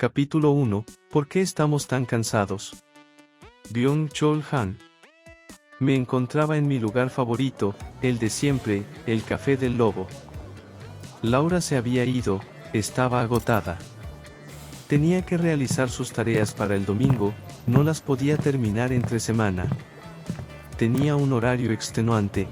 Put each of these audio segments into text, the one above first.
Capítulo 1. ¿Por qué estamos tan cansados? Byung-Chul Han. Me encontraba en mi lugar favorito, el de siempre, el Café del Lobo. Laura se había ido, estaba agotada. Tenía que realizar sus tareas para el domingo, no las podía terminar entre semana. Tenía un horario extenuante.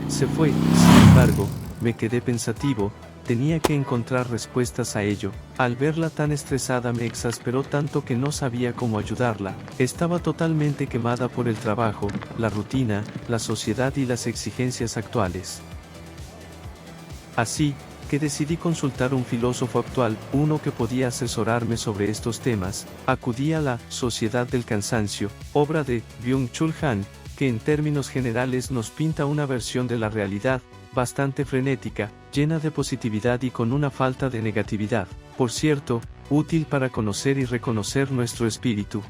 Se fue, sin embargo, me quedé pensativo. Tenía que encontrar respuestas a ello. Al verla tan estresada me exasperó tanto que no sabía cómo ayudarla. Estaba totalmente quemada por el trabajo, la rutina, la sociedad y las exigencias actuales. Así, que decidí consultar a un filósofo actual, uno que podía asesorarme sobre estos temas. Acudí a la Sociedad del Cansancio, obra de Byung-Chul Han, que en términos generales nos pinta una versión de la realidad, bastante frenética, llena de positividad y con una falta de negatividad, por cierto, útil para conocer y reconocer nuestro espíritu.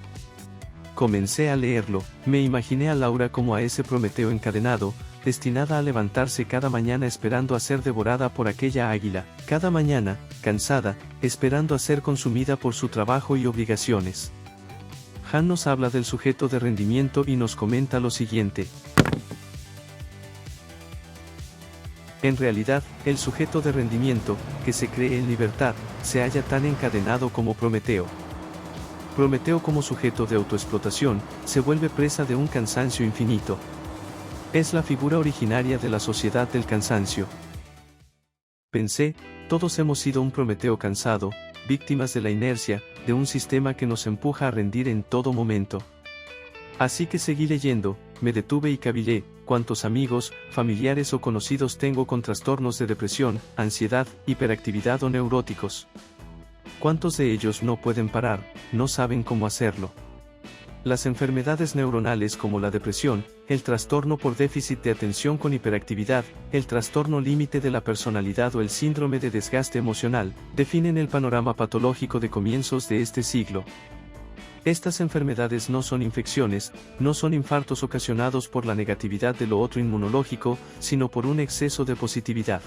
Comencé a leerlo, me imaginé a Laura como a ese Prometeo encadenado, destinada a levantarse cada mañana esperando a ser devorada por aquella águila, cada mañana, cansada, esperando a ser consumida por su trabajo y obligaciones. Han nos habla del sujeto de rendimiento y nos comenta lo siguiente. En realidad, el sujeto de rendimiento, que se cree en libertad, se halla tan encadenado como Prometeo. Prometeo como sujeto de autoexplotación, se vuelve presa de un cansancio infinito. Es la figura originaria de la sociedad del cansancio. Pensé, todos hemos sido un Prometeo cansado, víctimas de la inercia, de un sistema que nos empuja a rendir en todo momento. Así que seguí leyendo, me detuve y cavilé, cuántos amigos, familiares o conocidos tengo con trastornos de depresión, ansiedad, hiperactividad o neuróticos. ¿Cuántos de ellos no pueden parar, no saben cómo hacerlo? Las enfermedades neuronales como la depresión, el trastorno por déficit de atención con hiperactividad, el trastorno límite de la personalidad o el síndrome de desgaste emocional, definen el panorama patológico de comienzos de este siglo. Estas enfermedades no son infecciones, no son infartos ocasionados por la negatividad de lo otro inmunológico, sino por un exceso de positividad.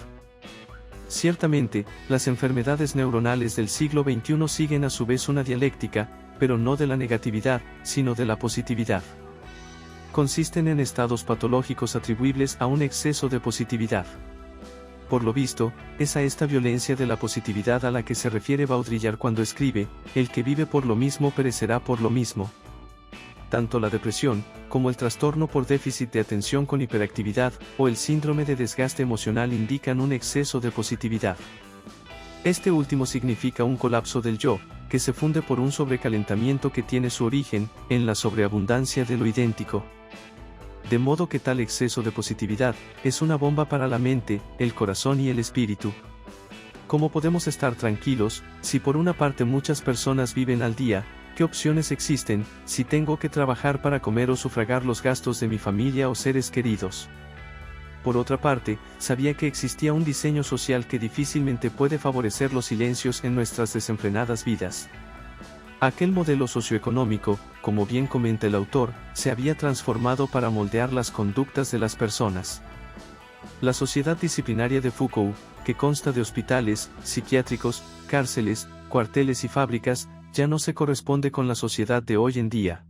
Ciertamente, las enfermedades neuronales del siglo XXI siguen a su vez una dialéctica, pero no de la negatividad, sino de la positividad. Consisten en estados patológicos atribuibles a un exceso de positividad. Por lo visto, es a esta violencia de la positividad a la que se refiere Baudrillard cuando escribe, el que vive por lo mismo perecerá por lo mismo. Tanto la depresión, como el trastorno por déficit de atención con hiperactividad, o el síndrome de desgaste emocional indican un exceso de positividad. Este último significa un colapso del yo, que se funde por un sobrecalentamiento que tiene su origen en la sobreabundancia de lo idéntico. De modo que tal exceso de positividad es una bomba para la mente, el corazón y el espíritu. ¿Cómo podemos estar tranquilos, si por una parte muchas personas viven al día? ¿Qué opciones existen, si tengo que trabajar para comer o sufragar los gastos de mi familia o seres queridos? Por otra parte, sabía que existía un diseño social que difícilmente puede favorecer los silencios en nuestras desenfrenadas vidas. Aquel modelo socioeconómico, como bien comenta el autor, se había transformado para moldear las conductas de las personas. La sociedad disciplinaria de Foucault, que consta de hospitales, psiquiátricos, cárceles, cuarteles y fábricas, ya no se corresponde con la sociedad de hoy en día.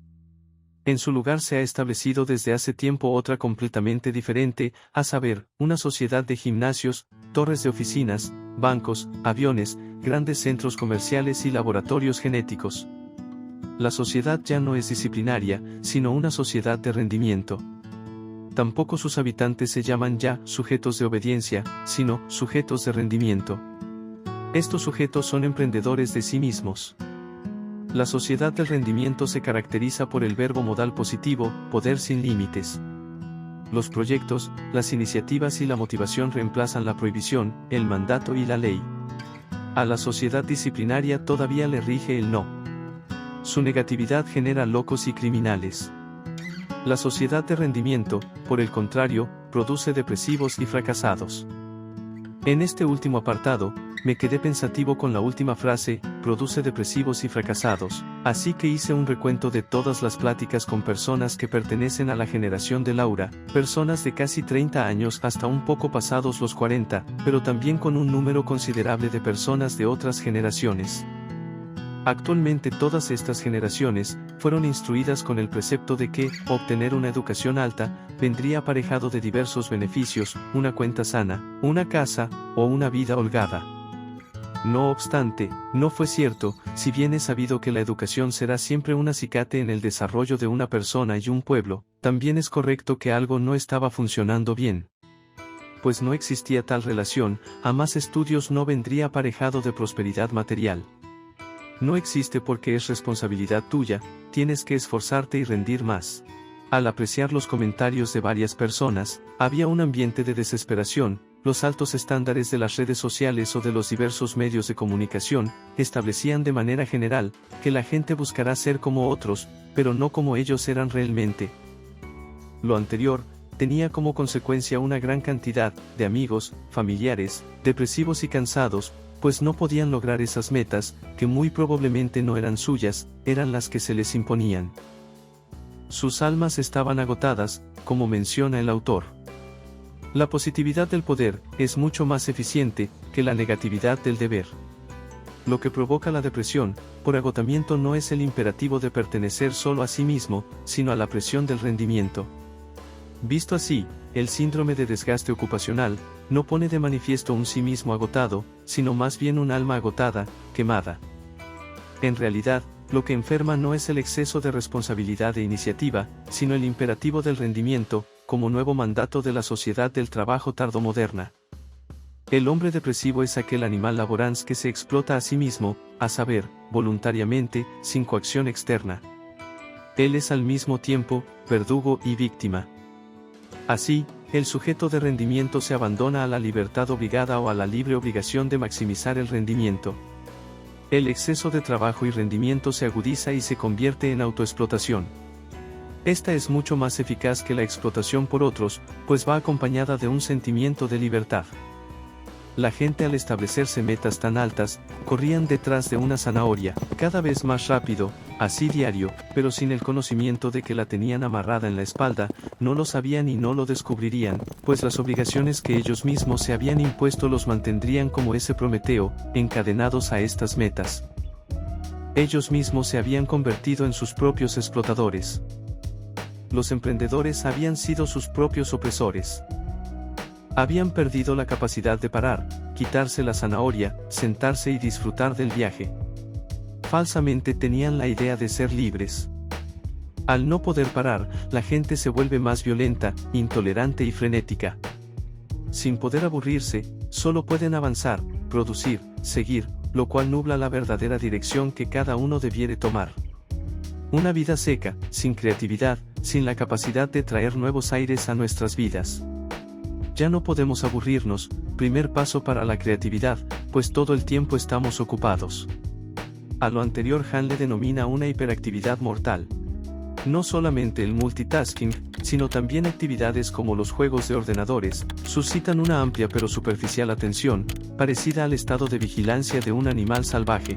En su lugar se ha establecido desde hace tiempo otra completamente diferente, a saber, una sociedad de gimnasios, torres de oficinas, bancos, aviones, grandes centros comerciales y laboratorios genéticos. La sociedad ya no es disciplinaria, sino una sociedad de rendimiento. Tampoco sus habitantes se llaman ya sujetos de obediencia, sino sujetos de rendimiento. Estos sujetos son emprendedores de sí mismos. La sociedad del rendimiento se caracteriza por el verbo modal positivo, poder sin límites. Los proyectos, las iniciativas y la motivación reemplazan la prohibición, el mandato y la ley. A la sociedad disciplinaria todavía le rige el no. Su negatividad genera locos y criminales. La sociedad de rendimiento, por el contrario, produce depresivos y fracasados. En este último apartado, me quedé pensativo con la última frase, produce depresivos y fracasados, así que hice un recuento de todas las pláticas con personas que pertenecen a la generación de Laura, personas de casi 30 años hasta un poco pasados los 40, pero también con un número considerable de personas de otras generaciones. Actualmente todas estas generaciones fueron instruidas con el precepto de que obtener una educación alta vendría aparejado de diversos beneficios, una cuenta sana, una casa o una vida holgada. No obstante, no fue cierto, si bien es sabido que la educación será siempre un acicate en el desarrollo de una persona y un pueblo, también es correcto que algo no estaba funcionando bien. Pues no existía tal relación, a más estudios no vendría aparejado de prosperidad material. No existe porque es responsabilidad tuya, tienes que esforzarte y rendir más. Al apreciar los comentarios de varias personas, había un ambiente de desesperación. Los altos estándares de las redes sociales o de los diversos medios de comunicación establecían de manera general que la gente buscará ser como otros, pero no como ellos eran realmente. Lo anterior tenía como consecuencia una gran cantidad de amigos, familiares, depresivos y cansados, pues no podían lograr esas metas, que muy probablemente no eran suyas, eran las que se les imponían. Sus almas estaban agotadas, como menciona el autor. La positividad del poder es mucho más eficiente que la negatividad del deber. Lo que provoca la depresión, por agotamiento, no es el imperativo de pertenecer solo a sí mismo, sino a la presión del rendimiento. Visto así, el síndrome de desgaste ocupacional no pone de manifiesto un sí mismo agotado, sino más bien un alma agotada, quemada. En realidad, lo que enferma no es el exceso de responsabilidad e iniciativa, sino el imperativo del rendimiento, como nuevo mandato de la sociedad del trabajo tardomoderna. El hombre depresivo es aquel animal laborans que se explota a sí mismo, a saber, voluntariamente, sin coacción externa. Él es al mismo tiempo verdugo y víctima. Así, el sujeto de rendimiento se abandona a la libertad obligada o a la libre obligación de maximizar el rendimiento. El exceso de trabajo y rendimiento se agudiza y se convierte en autoexplotación. Esta es mucho más eficaz que la explotación por otros, pues va acompañada de un sentimiento de libertad. La gente, al establecerse metas tan altas, corrían detrás de una zanahoria, cada vez más rápido, así diario, pero sin el conocimiento de que la tenían amarrada en la espalda, no lo sabían y no lo descubrirían, pues las obligaciones que ellos mismos se habían impuesto los mantendrían como ese Prometeo, encadenados a estas metas. Ellos mismos se habían convertido en sus propios explotadores. Los emprendedores habían sido sus propios opresores. Habían perdido la capacidad de parar, quitarse la zanahoria, sentarse y disfrutar del viaje. Falsamente tenían la idea de ser libres. Al no poder parar, la gente se vuelve más violenta, intolerante y frenética. Sin poder aburrirse, solo pueden avanzar, producir, seguir, lo cual nubla la verdadera dirección que cada uno debiere tomar. Una vida seca, sin creatividad, sin la capacidad de traer nuevos aires a nuestras vidas. Ya no podemos aburrirnos, primer paso para la creatividad, pues todo el tiempo estamos ocupados. A lo anterior Han le denomina una hiperactividad mortal. No solamente el multitasking, sino también actividades como los juegos de ordenadores, suscitan una amplia pero superficial atención, parecida al estado de vigilancia de un animal salvaje.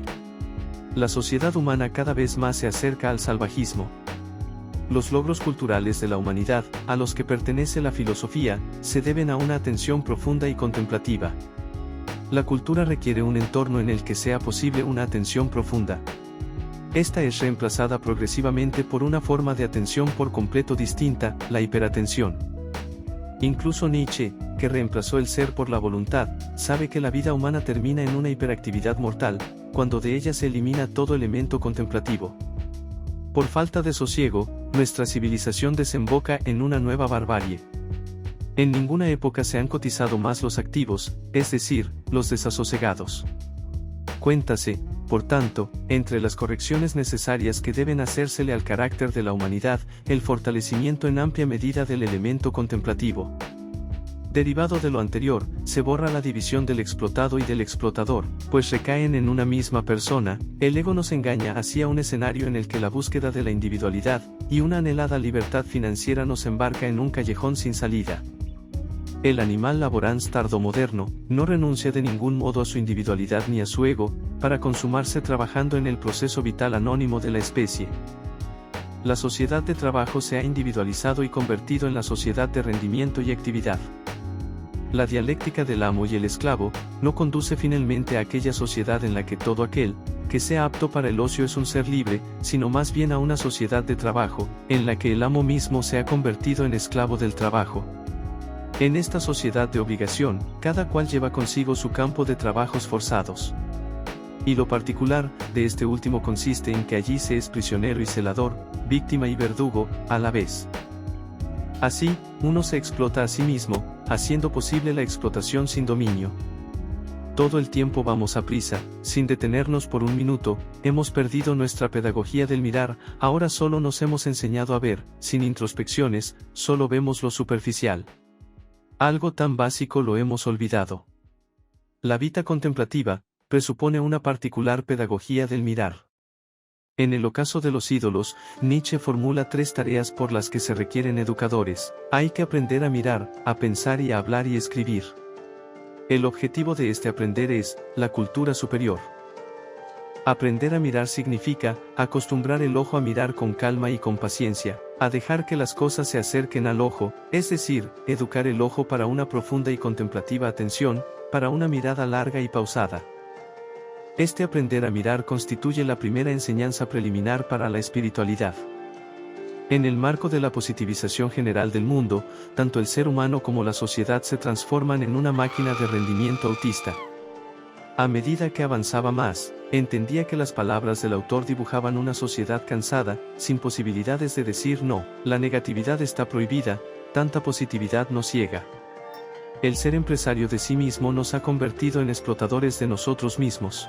La sociedad humana cada vez más se acerca al salvajismo. Los logros culturales de la humanidad, a los que pertenece la filosofía, se deben a una atención profunda y contemplativa. La cultura requiere un entorno en el que sea posible una atención profunda. Esta es reemplazada progresivamente por una forma de atención por completo distinta, la hiperatención. Incluso Nietzsche, que reemplazó el ser por la voluntad, sabe que la vida humana termina en una hiperactividad mortal, cuando de ella se elimina todo elemento contemplativo. Por falta de sosiego, nuestra civilización desemboca en una nueva barbarie. En ninguna época se han cotizado más los activos, es decir, los desasosegados. Cuéntase, por tanto, entre las correcciones necesarias que deben hacérsele al carácter de la humanidad, el fortalecimiento en amplia medida del elemento contemplativo. Derivado de lo anterior, se borra la división del explotado y del explotador, pues recaen en una misma persona. El ego nos engaña hacia un escenario en el que la búsqueda de la individualidad y una anhelada libertad financiera nos embarca en un callejón sin salida. El animal laborans tardomoderno no renuncia de ningún modo a su individualidad ni a su ego, para consumarse trabajando en el proceso vital anónimo de la especie. La sociedad de trabajo se ha individualizado y convertido en la sociedad de rendimiento y actividad. La dialéctica del amo y el esclavo no conduce finalmente a aquella sociedad en la que todo aquel que sea apto para el ocio es un ser libre, sino más bien a una sociedad de trabajo, en la que el amo mismo se ha convertido en esclavo del trabajo. En esta sociedad de obligación, cada cual lleva consigo su campo de trabajos forzados. Y lo particular de este último consiste en que allí se es prisionero y celador, víctima y verdugo, a la vez. Así, uno se explota a sí mismo, haciendo posible la explotación sin dominio. Todo el tiempo vamos a prisa, sin detenernos por un minuto, hemos perdido nuestra pedagogía del mirar, ahora solo nos hemos enseñado a ver, sin introspecciones, solo vemos lo superficial. Algo tan básico lo hemos olvidado. La vida contemplativa presupone una particular pedagogía del mirar. En el ocaso de los ídolos, Nietzsche formula 3 tareas por las que se requieren educadores. Hay que aprender a mirar, a pensar y a hablar y escribir. El objetivo de este aprender es la cultura superior. Aprender a mirar significa acostumbrar el ojo a mirar con calma y con paciencia, a dejar que las cosas se acerquen al ojo, es decir, educar el ojo para una profunda y contemplativa atención, para una mirada larga y pausada. Este aprender a mirar constituye la primera enseñanza preliminar para la espiritualidad. En el marco de la positivización general del mundo, tanto el ser humano como la sociedad se transforman en una máquina de rendimiento autista. A medida que avanzaba más, entendía que las palabras del autor dibujaban una sociedad cansada, sin posibilidades de decir no, la negatividad está prohibida, tanta positividad nos ciega. El ser empresario de sí mismo nos ha convertido en explotadores de nosotros mismos.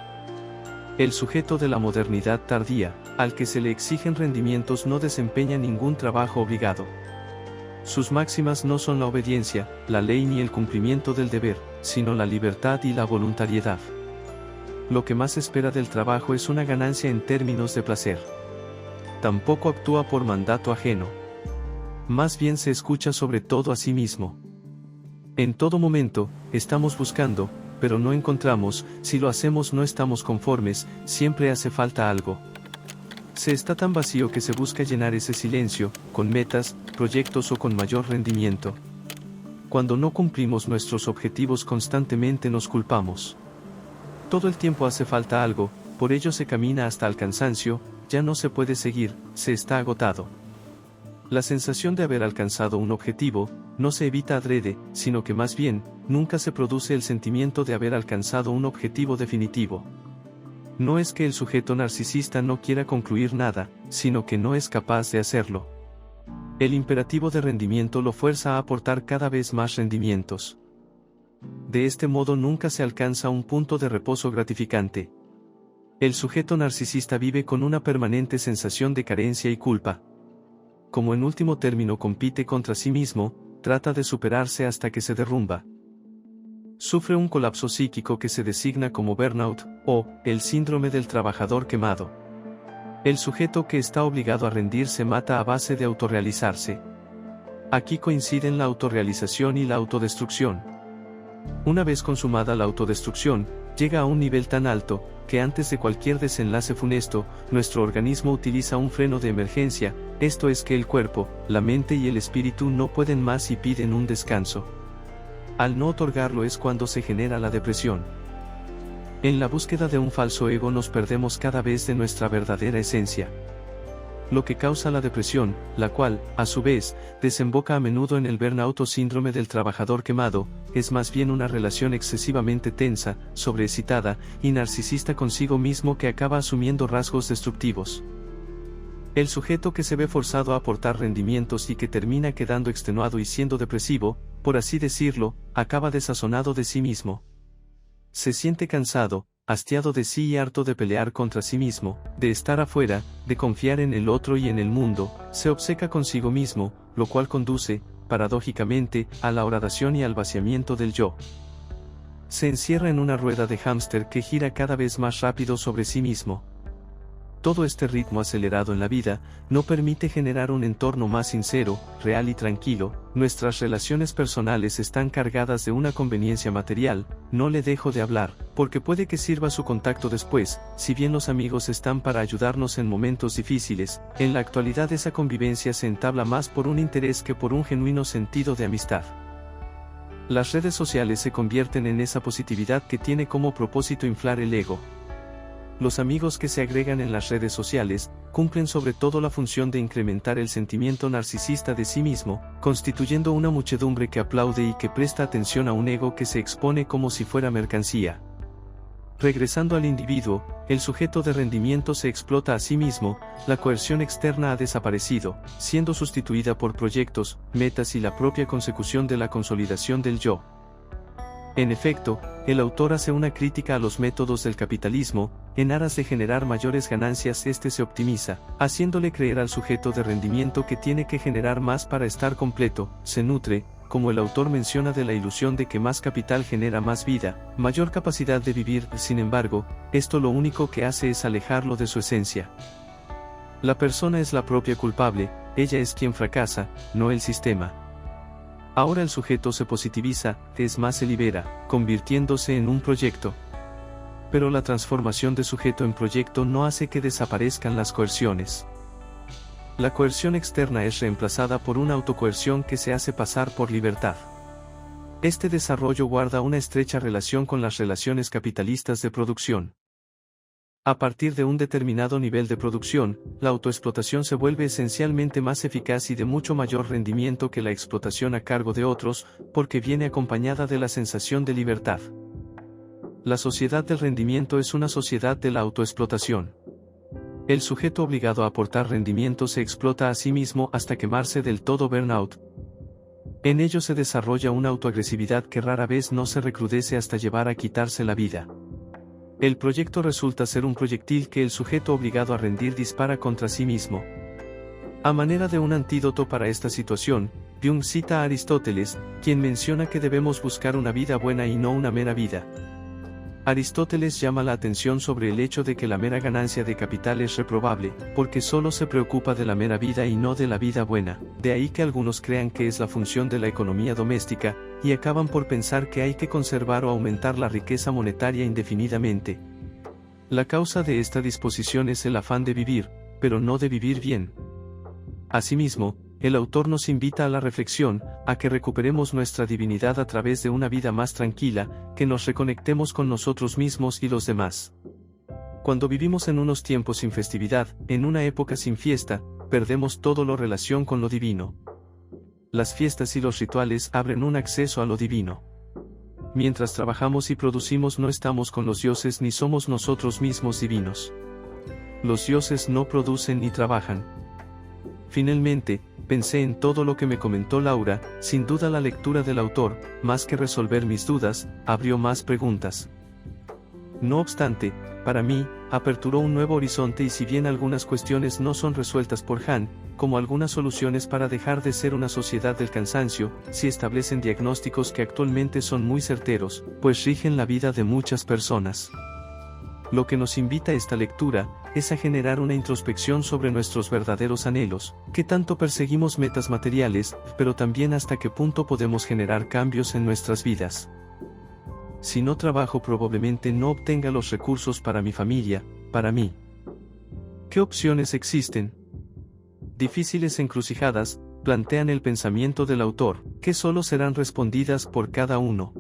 El sujeto de la modernidad tardía, al que se le exigen rendimientos, no desempeña ningún trabajo obligado. Sus máximas no son la obediencia, la ley ni el cumplimiento del deber, sino la libertad y la voluntariedad. Lo que más espera del trabajo es una ganancia en términos de placer. Tampoco actúa por mandato ajeno. Más bien se escucha sobre todo a sí mismo. En todo momento, estamos buscando, pero no encontramos, si lo hacemos no estamos conformes, siempre hace falta algo. Se está tan vacío que se busca llenar ese silencio, con metas, proyectos o con mayor rendimiento. Cuando no cumplimos nuestros objetivos constantemente nos culpamos. Todo el tiempo hace falta algo, por ello se camina hasta el cansancio, ya no se puede seguir, se está agotado. La sensación de haber alcanzado un objetivo, no se evita adrede, sino que más bien, nunca se produce el sentimiento de haber alcanzado un objetivo definitivo. No es que el sujeto narcisista no quiera concluir nada, sino que no es capaz de hacerlo. El imperativo de rendimiento lo fuerza a aportar cada vez más rendimientos. De este modo nunca se alcanza un punto de reposo gratificante. El sujeto narcisista vive con una permanente sensación de carencia y culpa. Como en último término compite contra sí mismo, trata de superarse hasta que se derrumba. Sufre un colapso psíquico que se designa como burnout, o el síndrome del trabajador quemado. El sujeto que está obligado a rendirse mata a base de autorrealizarse. Aquí coinciden la autorrealización y la autodestrucción. Una vez consumada la autodestrucción, llega a un nivel tan alto, que antes de cualquier desenlace funesto, nuestro organismo utiliza un freno de emergencia, esto es que el cuerpo, la mente y el espíritu no pueden más y piden un descanso. Al no otorgarlo es cuando se genera la depresión. En la búsqueda de un falso ego nos perdemos cada vez de nuestra verdadera esencia. Lo que causa la depresión, la cual, a su vez, desemboca a menudo en el burnout o síndrome del trabajador quemado, es más bien una relación excesivamente tensa, sobreexcitada y narcisista consigo mismo que acaba asumiendo rasgos destructivos. El sujeto que se ve forzado a aportar rendimientos y que termina quedando extenuado y siendo depresivo, por así decirlo, acaba desazonado de sí mismo. Se siente cansado, hastiado de sí y harto de pelear contra sí mismo, de estar afuera, de confiar en el otro y en el mundo, se obceca consigo mismo, lo cual conduce, paradójicamente, a la horaddación y al vaciamiento del yo. Se encierra en una rueda de hámster que gira cada vez más rápido sobre sí mismo. Todo este ritmo acelerado en la vida, no permite generar un entorno más sincero, real y tranquilo. Nuestras relaciones personales están cargadas de una conveniencia material, no le dejo de hablar, porque puede que sirva su contacto después, si bien los amigos están para ayudarnos en momentos difíciles, en la actualidad esa convivencia se entabla más por un interés que por un genuino sentido de amistad. Las redes sociales se convierten en esa positividad que tiene como propósito inflar el ego. Los amigos que se agregan en las redes sociales, cumplen sobre todo la función de incrementar el sentimiento narcisista de sí mismo, constituyendo una muchedumbre que aplaude y que presta atención a un ego que se expone como si fuera mercancía. Regresando al individuo, el sujeto de rendimiento se explota a sí mismo, la coerción externa ha desaparecido, siendo sustituida por proyectos, metas y la propia consecución de la consolidación del yo. En efecto, el autor hace una crítica a los métodos del capitalismo, en aras de generar mayores ganancias este se optimiza, haciéndole creer al sujeto de rendimiento que tiene que generar más para estar completo, se nutre, como el autor menciona, de la ilusión de que más capital genera más vida, mayor capacidad de vivir. Sin embargo, esto lo único que hace es alejarlo de su esencia. La persona es la propia culpable, ella es quien fracasa, no el sistema. Ahora el sujeto se positiviza, es más, se libera, convirtiéndose en un proyecto. Pero la transformación de sujeto en proyecto no hace que desaparezcan las coerciones. La coerción externa es reemplazada por una autocoerción que se hace pasar por libertad. Este desarrollo guarda una estrecha relación con las relaciones capitalistas de producción. A partir de un determinado nivel de producción, la autoexplotación se vuelve esencialmente más eficaz y de mucho mayor rendimiento que la explotación a cargo de otros, porque viene acompañada de la sensación de libertad. La sociedad del rendimiento es una sociedad de la autoexplotación. El sujeto obligado a aportar rendimiento se explota a sí mismo hasta quemarse del todo burnout. En ello se desarrolla una autoagresividad que rara vez no se recrudece hasta llevar a quitarse la vida. El proyecto resulta ser un proyectil que el sujeto obligado a rendir dispara contra sí mismo. A manera de un antídoto para esta situación, Jung cita a Aristóteles, quien menciona que debemos buscar una vida buena y no una mera vida. Aristóteles llama la atención sobre el hecho de que la mera ganancia de capital es reprobable, porque solo se preocupa de la mera vida y no de la vida buena, de ahí que algunos crean que es la función de la economía doméstica, y acaban por pensar que hay que conservar o aumentar la riqueza monetaria indefinidamente. La causa de esta disposición es el afán de vivir, pero no de vivir bien. Asimismo, el autor nos invita a la reflexión, a que recuperemos nuestra divinidad a través de una vida más tranquila, que nos reconectemos con nosotros mismos y los demás. Cuando vivimos en unos tiempos sin festividad, en una época sin fiesta, perdemos todo lo relación con lo divino. Las fiestas y los rituales abren un acceso a lo divino. Mientras trabajamos y producimos no estamos con los dioses ni somos nosotros mismos divinos. Los dioses no producen ni trabajan. Finalmente, pensé en todo lo que me comentó Laura, sin duda la lectura del autor, más que resolver mis dudas, abrió más preguntas. No obstante, para mí, aperturó un nuevo horizonte y si bien algunas cuestiones no son resueltas por Han, como algunas soluciones para dejar de ser una sociedad del cansancio, sí establecen diagnósticos que actualmente son muy certeros, pues rigen la vida de muchas personas. Lo que nos invita esta lectura, es a generar una introspección sobre nuestros verdaderos anhelos, que tanto perseguimos metas materiales, pero también hasta qué punto podemos generar cambios en nuestras vidas. Si no trabajo probablemente no obtenga los recursos para mi familia, para mí. ¿Qué opciones existen? Difíciles encrucijadas, plantean el pensamiento del autor, que solo serán respondidas por cada uno.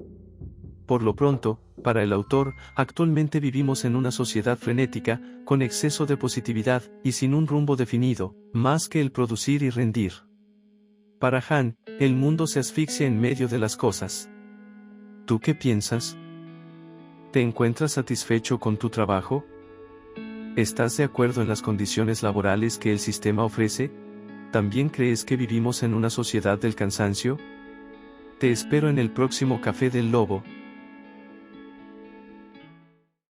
Por lo pronto, para el autor, actualmente vivimos en una sociedad frenética, con exceso de positividad, y sin un rumbo definido, más que el producir y rendir. Para Han, el mundo se asfixia en medio de las cosas. ¿Tú qué piensas? ¿Te encuentras satisfecho con tu trabajo? ¿Estás de acuerdo en las condiciones laborales que el sistema ofrece? ¿También crees que vivimos en una sociedad del cansancio? Te espero en el próximo Café del Lobo.